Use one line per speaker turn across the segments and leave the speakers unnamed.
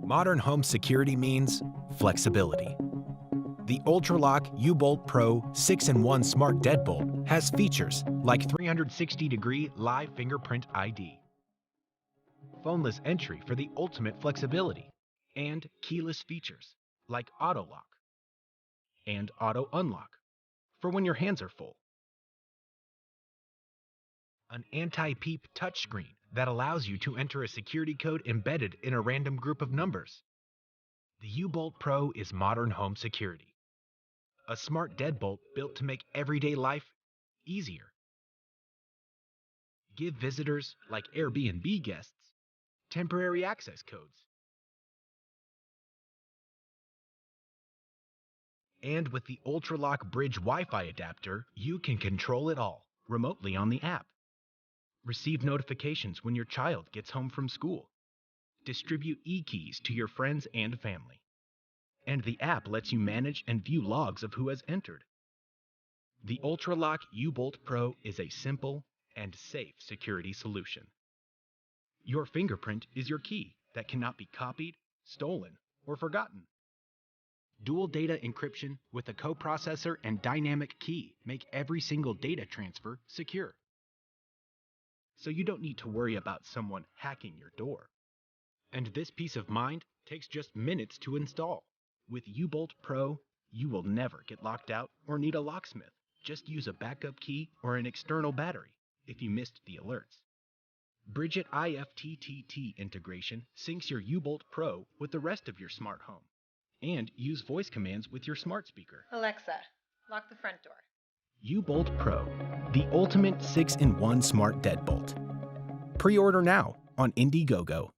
Modern home security means flexibility. The UltraLock U-Bolt Pro 6-in-1 Smart Deadbolt has features like 360-degree live fingerprint ID, phoneless entry for the ultimate flexibility, and keyless features like auto lock and auto unlock for when your hands are full. An anti-peep touchscreen that allows you to enter a security code embedded in a random group of numbers. The U-Bolt Pro is modern home security. A smart deadbolt built to make everyday life easier. Give visitors, like Airbnb guests, temporary access codes. And with the UltraLock Bridge Wi-Fi adapter, you can control it all remotely on the app. Receive notifications when your child gets home from school. Distribute e-keys to your friends and family. And the app lets you manage and view logs of who has entered. The UltraLock U-Bolt Pro is a simple and safe security solution. Your fingerprint is your key that cannot be copied, stolen, or forgotten. Dual data encryption with a coprocessor and dynamic key make every single data transfer secure. So you don't need to worry about someone hacking your door. And this peace of mind takes just minutes to install. With U-Bolt Pro, you will never get locked out or need a locksmith. Just use a backup key or an external battery if you missed the alerts. Bridget IFTTT integration syncs your U-Bolt Pro with the rest of your smart home. And use voice commands with your smart speaker.
Alexa, lock the front door.
U-Bolt Pro, the ultimate 6-in-1 smart deadbolt. Pre-order now on Indiegogo.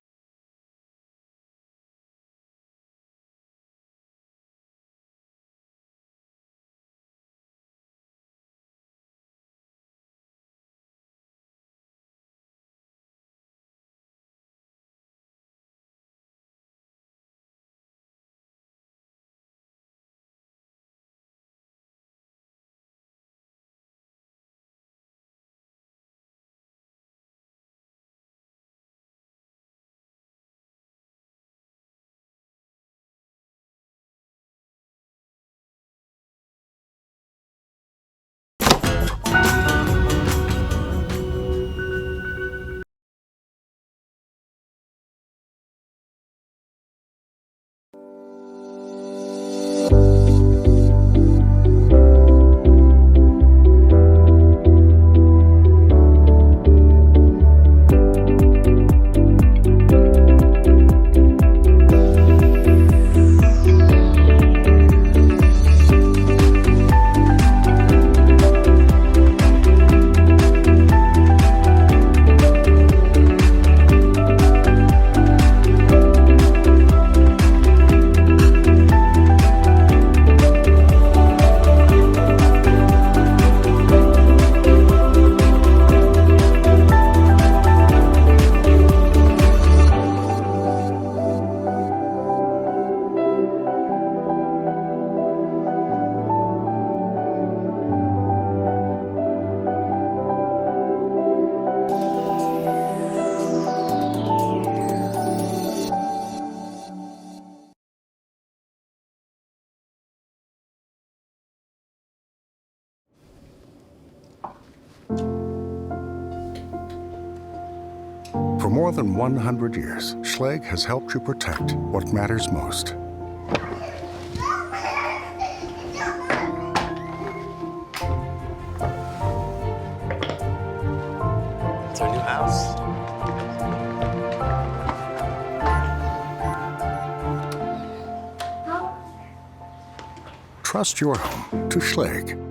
For more than 100 years, Schlage has helped you protect what matters most.
It's our new house.
Trust your home to Schlage.